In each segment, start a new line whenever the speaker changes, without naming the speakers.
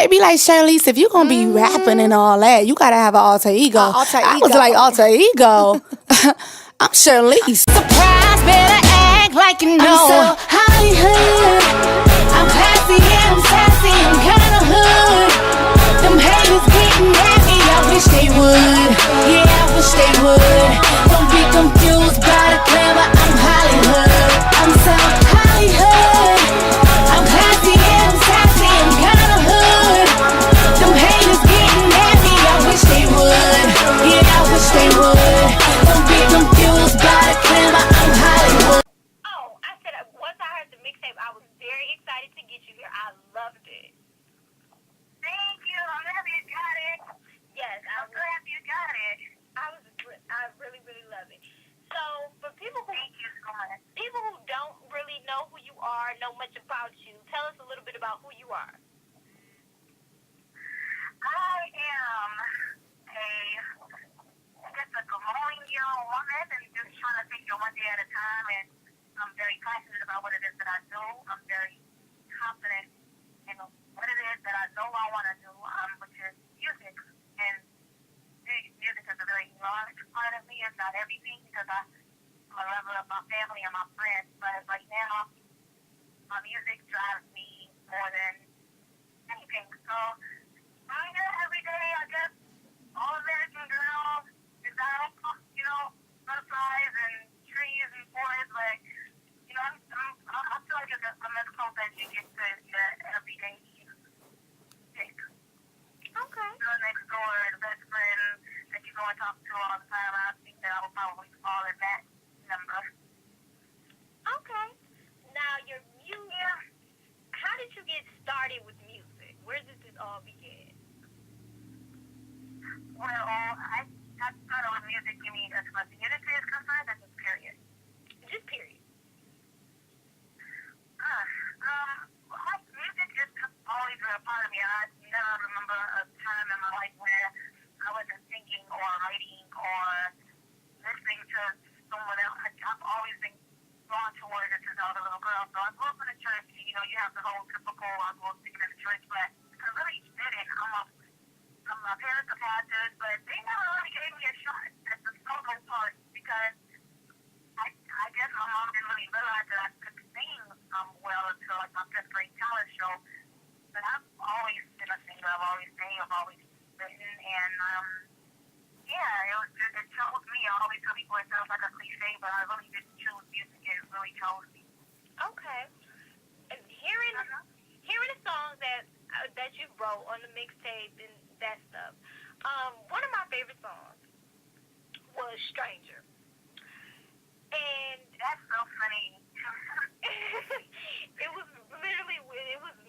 be like, Cherlise, if you're gonna be rapping and all that, you gotta have an alter ego. I was like, alter ego. I'm Cherlise.
Surprise, better act like you know. I'm so Hollywood. I'm classy and I'm sassy. I'm kinda hood. Them haters getting at me. I wish they would. Yeah, I wish they would. Don't be confused by the clever. I'm Hollywood. I'm so Hollywood. I'm classy and I'm sassy. I'm kinda hood. Them haters getting at me. I wish they would. Yeah, I wish they would. Don't be confused by the clever. I'm Hollywood.
Oh, I said once I heard the mixtape, I was very excited to get you here. I loved it.
Thank you. I'm happy you got it.
Yes,
I'm so happy you got it.
I really, really love it. So for people who
Thank you so much.
people who don't really know who you are, know much about you, tell us a little bit about who you are.
I am just a glowing young woman and just trying to take it one day at a time, and I'm very passionate about what it is that I do. I'm very confident in what it is that I know I want to do, which is music. And music is a very large part of me. It's not everything because I'm a lover of my family and my friends, but right now, my music drives me more than anything. So I'm here every day, I guess, all American girl, design, butterflies and trees and forests, but, I feel like it's a mental that you get to everyday pick.
Okay.
So next door, the best friend that you go and talk to all the time, I think that I will probably fall in that number.
Okay. Now your music. How did you get started with music? Where did this all begin?
Well, I started with music, you mean, as far as the industry is concerned, that's just period.
Just period.
Music just always been a part of me. I never remember a time in my life where I wasn't thinking or writing or listening to someone else. I've always been drawn towards it since I was a little girl. So I grew up in a church. You have the whole typical, I grew up singing in the church, but I really didn't. My parents are pastors, but they never really gave me a shot at the solo part because I guess my mom didn't really realize that I could sing well until like my fifth grade talent show. But I've always been a singer. I've always sang. I've always written, and it chose me. I always tell people it sounds like a cliche, but I really didn't choose music. It really chose me.
Okay. And hearing the songs that you wrote on the mixtape and that stuff, one of my favorite songs was "Stranger," and
That's so funny.
it was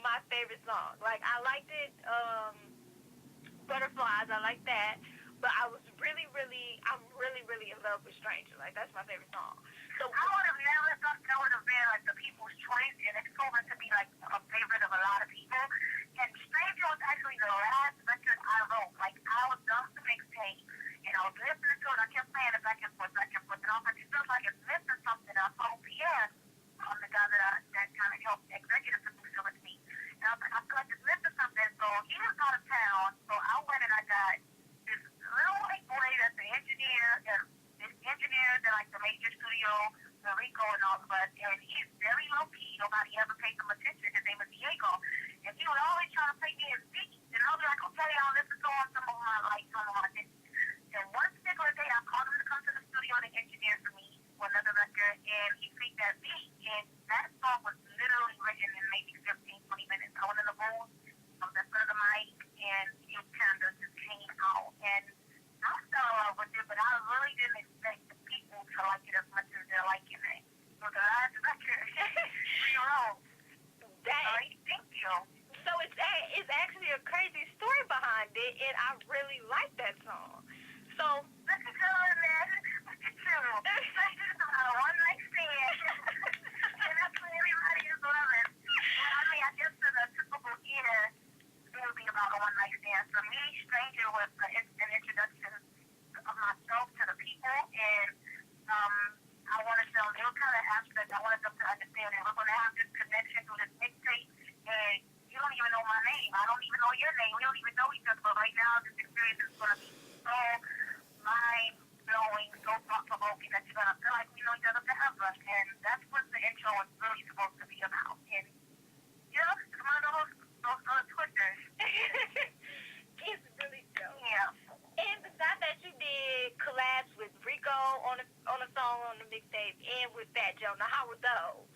my favorite song. Like I liked it, "Butterflies." I like that, but I'm really, really in love with "Stranger." Like that's my favorite song. So
I would have never thought that would have been like the people's choice, and it's proven to be like a favorite of a lot of people. And Stranger was actually the last record I wrote. Like I was done with the mixtape, and I was listening to it. I kept playing it back and forth, and I was like, it feels like it's missing something. And I told Pierre, the guy that kind of helped executive producer with me, and I was like, I feel like it's missing something. So he was out of town, so I went and I got this little white boy that's an engineer, in like the major studio, the Rico and all of us, and he's very low key. Nobody ever paid him attention. His name is Diego, and he would always try to play me his beat, and I'll be like, okay, I'll listen to some of my things. And one particular day, I called him to come to the studio to engineer for me for another record, and he played that beat, and that song was literally written in maybe 15, 20 minutes. I went in the booth, I was in front of the mic, and it kind of just came out, and I fell in love with it, but I really didn't expect the people to like it as much as they're liking it. So the last record, we wrote. Thank you.
So it's actually a crazy story behind it, and I really like that song. So
look at you, man. Look at you. This is about a one-night stand. And that's what everybody is loving. Well, I mean, I guess for the typical ear, it would be about a one-night stand. For me, Stranger was an introduction of myself to the people, and I wanted them, they were kind of abstract. I wanted them to understand that we're going to have this connection through this mixtape, and you don't even know my name. I don't even know your name. We don't even know each other, but right now this experience is going to be so mind-blowing, so thought-provoking that you're going to feel like we know each other forever. And that's what the intro is really supposed to be about. And, you know, it's one of those twisters.
It's really dope.
Yeah.
And besides that, you did collabs with Rico on a song on the mixtape and with Fat Joe. Now, how were those?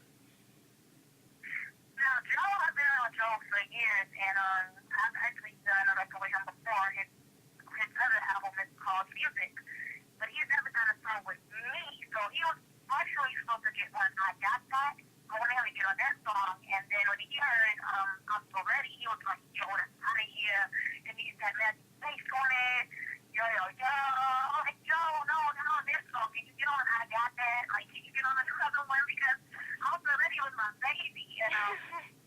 Now, Joe, I've been on Joe for years, and I've actually done a record with him before. His other album is called Music, but he's never done a song with me, so he was actually supposed to get one. I got that. I wanted him to get on that song, and then when he heard I'm So Ready, he was like, yo, that's out of here, and he's got that bass on it. Yo, I'm like, Joe, no, this song, can you get on I Got That? Like, can you get on another one? Because I'm So Ready was my baby, and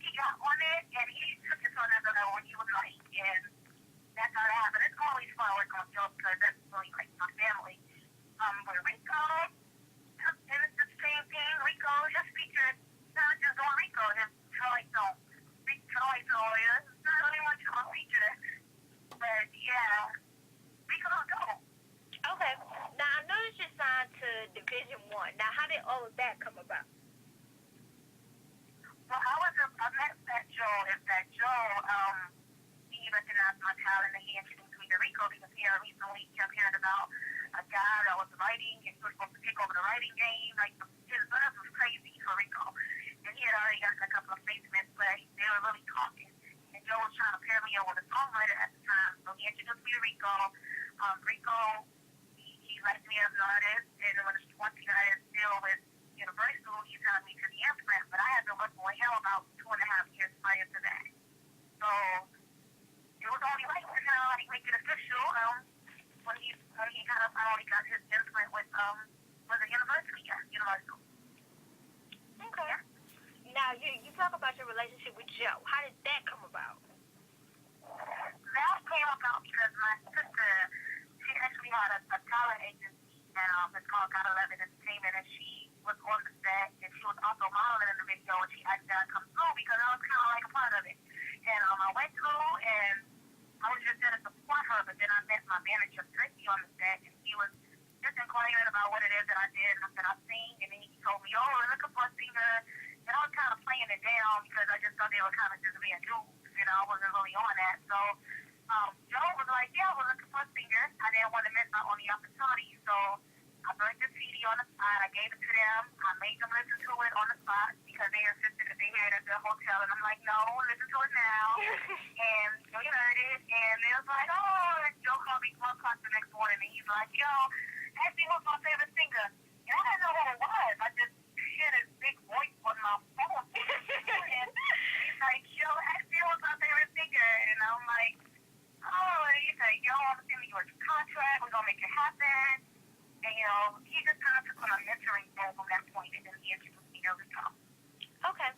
he got on it, and he took it to another level, and he was like, and that's how it happened. It's always fun working with Joe, because that's really like my family. With Rico, and it's the same thing. Rico just featured, not just on Rico, just Troy song. Troy song, it's not really much of a feature, but yeah. Rico's dope.
Okay. Now, I noticed you signed to Division 1. Now, how did all of that come about?
Well, I met Fat Joe, and Fat Joe, he recognized my talent, and he introduced me to Rico, because he had recently kept hearing about a guy that was writing, and he was supposed to take over the writing game. Like, his buzz was crazy for Rico. And he had already gotten a couple of placements, but they were really talking. And Joe was trying to pair me up with a songwriter at the time, so he introduced me to Rico. Rico, he liked me as an artist, and once he got in still with Universal, he signed me to the Imprint, but I had been working with him about 2.5 years prior to that. So it was only like to kind of like make it official when he kind of finally got his Imprint with the Universal.
Okay. Yeah. Now, you talk about your relationship with Joe. How did that come about?
That came about because my sister, she actually had a talent agency, and it's called God 11 Entertainment, and she was on the set, and she was also modeling in the video, and she asked that I come through because I was kind of like a part of it. And I went through, and I was just there to support her, but then I met my manager, Tracy, on the set, and he was just inquiring about what it is that I did and that I sing, and then he told me, oh, we're looking for a singer, and I was kind of playing it down because I just thought they were kind of just being dudes, I wasn't really on that, so Joe was like, yeah, we're looking for a singer. I didn't want to miss out on the opportunity, so I burned the CD on the spot. I gave it to them. I made them listen to it on the spot because they insisted that they heard it at the hotel, and I'm like, no, listen to it now. And so he heard it, and they was like, oh, and Joe called me 1 o'clock the next morning, and he's like, yo, ask me who's my favorite singer. And I didn't know who it was. I just heard his big voice on my phone. And he's like, yo, ask me who's my favorite singer. And I'm like, oh, and he's like, yo, I'm sending you a contract. We're going to make it happen. And, he just kind of took on a mentoring role from that point, and then he introduced me to Rico.
Okay.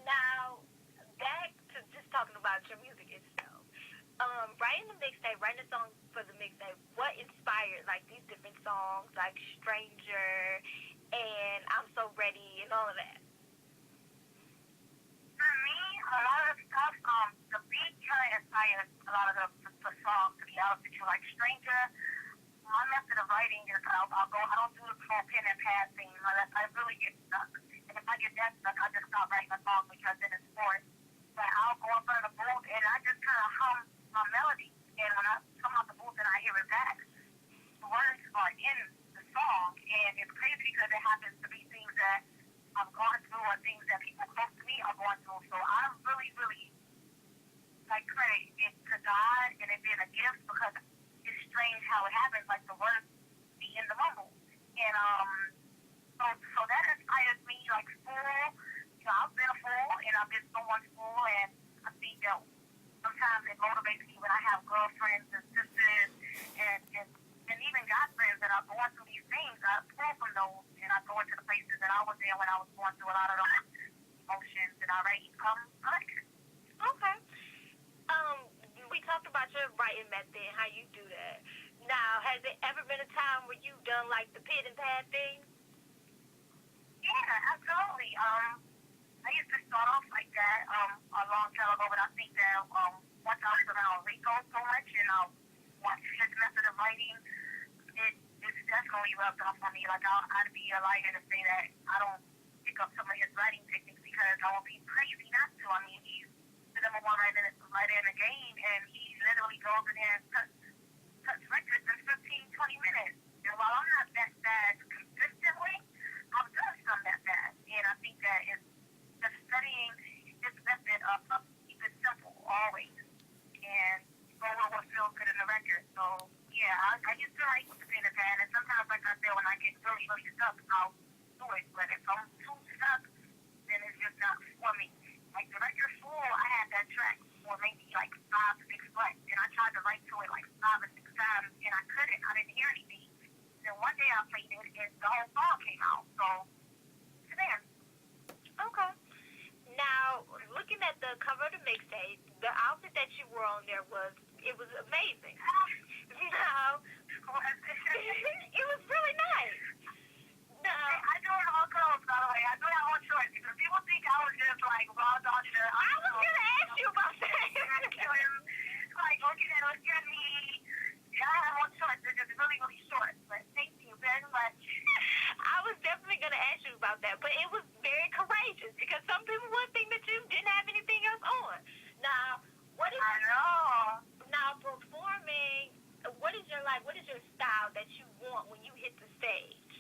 Now, back to just talking about your music itself. Writing the mixtape, writing a song for the mixtape, what inspired, like, these different songs, like Stranger and I'm So Ready and all of that?
For me, a lot of the stuff, the beat kind of inspired a lot of the songs, to be honest with you. Like Stranger, my method of writing is I don't do the whole pen and pad thing unless I really get stuck. And if I get that stuck, I just stop writing a song because then it's forced. But I'll go in front of the booth and I just kind of hum my melody. And when I come out the booth and I hear it back, the words are in the song. And it's crazy because it happens to be things that I've gone through or things that people close to me are going through. So I really, really like credit it to God and it being a gift because it's strange how it happens, like the words be in the mumble. And so that inspires me, like school. I've been a fool and I've been someone's fool, and I think that sometimes it motivates me when I have girlfriends and sisters and even guy friends that are going through these things. I pull from those and I go into the places that I was in when I was going through a lot of those emotions, and I write collections.
Okay. We talked about your writing method and how you do that. Now, has it ever been a time where you've done like the pit and pad thing?
Yeah, absolutely. I used to start off like that a long time ago, but I think that once I was around Rico so much and watch his method of writing, it's definitely rubbed off on me. Like I'd be a liar to say that I don't pick up some of his writing techniques because I would be crazy not to. I mean, he's the number one writer in the game, and he literally goes in there and touch records in 15, 20 minutes. And while I'm not that fast consistently, I've done some that fast. And I think that it's just studying this method of keep it simple always. And go with what feels good in the record. So, yeah, I used to write with the pen and pad. And sometimes, like I said, when I get really, really stuck, I'll do it. But if I'm too stuck, then it's just not for me. Like the record Fool, I had that track for maybe like 5 to 6 months. And I tried to write to it like 5 or 6 times. And I couldn't. I didn't hear anything. Then one day I played it and the whole song came out. So, it's there.
Okay. Now, looking at the cover of the mixtape, the outfit that you wore on there was amazing. Now, it was really nice. Now,
I do it all clothes, by the way. I do it all choice because people think I was just like raw dog shit.
I was going to ask you about that.
Like, look at me. I have one choice. They're just really, really short. But thank you very much.
I was definitely going to ask you about that, but it was very courageous because some people would think that you didn't have anything else on. Now,
I know.
Now, performing, what is your style that you want when you hit the stage?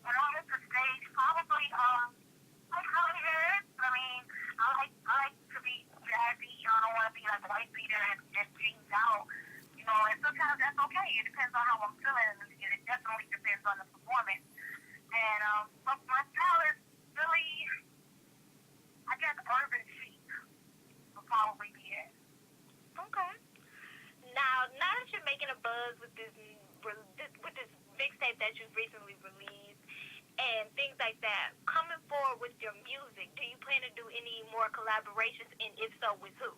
When I hit the stage, probably, like Hollywood. I mean, I like to be jazzy. I don't want to be like a white beater and jeans out. You know, and sometimes that's okay. It depends on how I'm feeling, and it definitely depends on the performance. And but my style is really, I guess, urban chic will probably be it.
Okay. Now that you're making a buzz with this mixtape that you've recently released and things like that, coming forward with your music, do you plan to do any more collaborations, and if so, with who?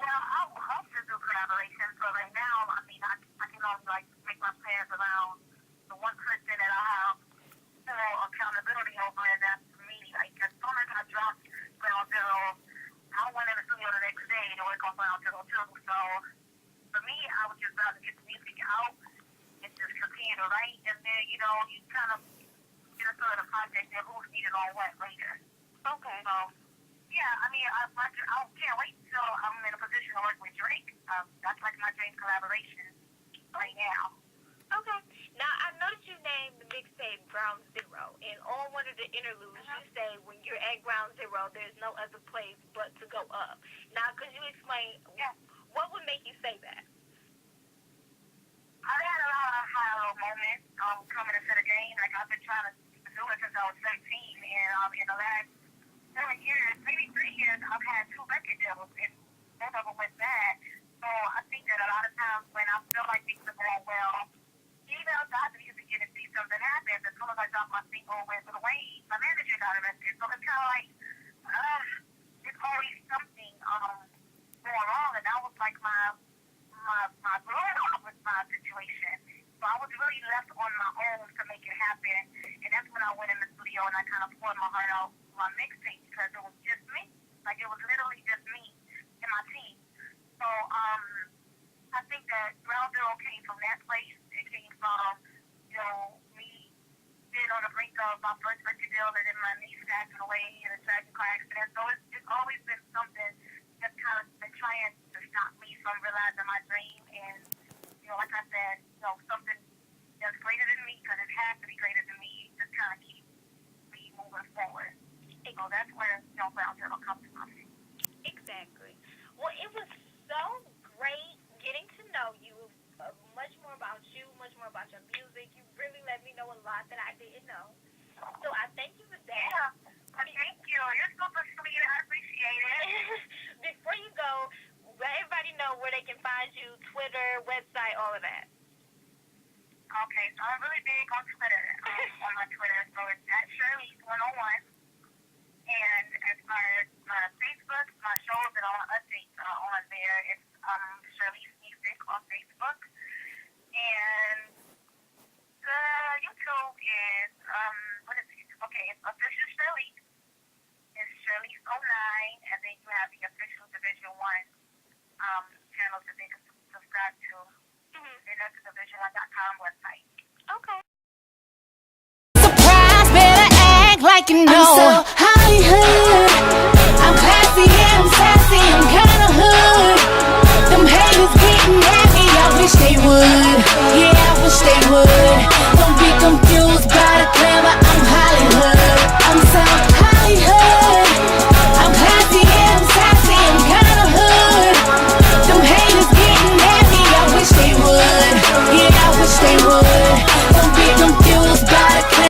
Well, I would hope to do collaborations, but right now, I mean, I can only like make my plans around the one person that I have full accountability over, and that's me. Like, as soon as I drop Ground Zero, I went in the studio the next day to work on Ground Zero too. So, for me, I would just rather get the music out and just continue to write, and then, you know, you kind of get into the project and who's needed on what later.
Okay.
So, yeah, I mean, I can't wait till I'm in a position to work with Drake. That's like my dream collaboration right now.
Okay. Now, I noticed you named the mixtape Ground Zero, and on one of the interludes, you say when you're at Ground Zero, there's no other place but to go up. Now, could you explain what would make you say that?
I've had a lot of high-low moments coming into the game. Like, I've been trying to do it since I was 17, and in the last 7 years, maybe 3 years, I've had 2 record deals, and both of them went bad. So I think that a lot of times when I feel like things are going well, even outside the music industry, something happens. As soon as I drop my single with the Wayne, my manager got arrested. So it's kind of like, it's always something going wrong, and that was like my blow up with my situation. So I was really left on my own to make it happen, and that's when I went in the studio and I kind of poured my heart out my mixtape because it was just me. Like, it was literally just me and my team. So I think that Ground Zero came from that place. It came from, you know, me being on the brink of my first record deal, and then my niece passing away in a tragic car accident. So it's always been something that's kind of been trying to stop me from realizing my dream. And, you know, like I said, you know, something that's greater than me, because it has to be greater than me, just kind of keep me moving forward. So that's where, you know, Ground Zero comes from.
Exactly. Well, it was so great getting to know you, much more about you, much more about your music. You really let me know a lot that I didn't know. So I thank you for that.
Yeah, thank you. You're super sweet. I appreciate it.
Before you go, let everybody know where they can find you, Twitter, website, all of that.
Okay, so I'm really big on Twitter, on my Twitter. So it's at Cherlise101. And as far as Facebook, my shows and all my updates are on there. It's Cherlise Music on Facebook. And the YouTube is, what is it? Okay, it's Official Cherlise. It's Cherlise09, and then the official Division 1 channel that they can subscribe to. And that's the division1.com website.
Okay.
Surprise, better act like you know.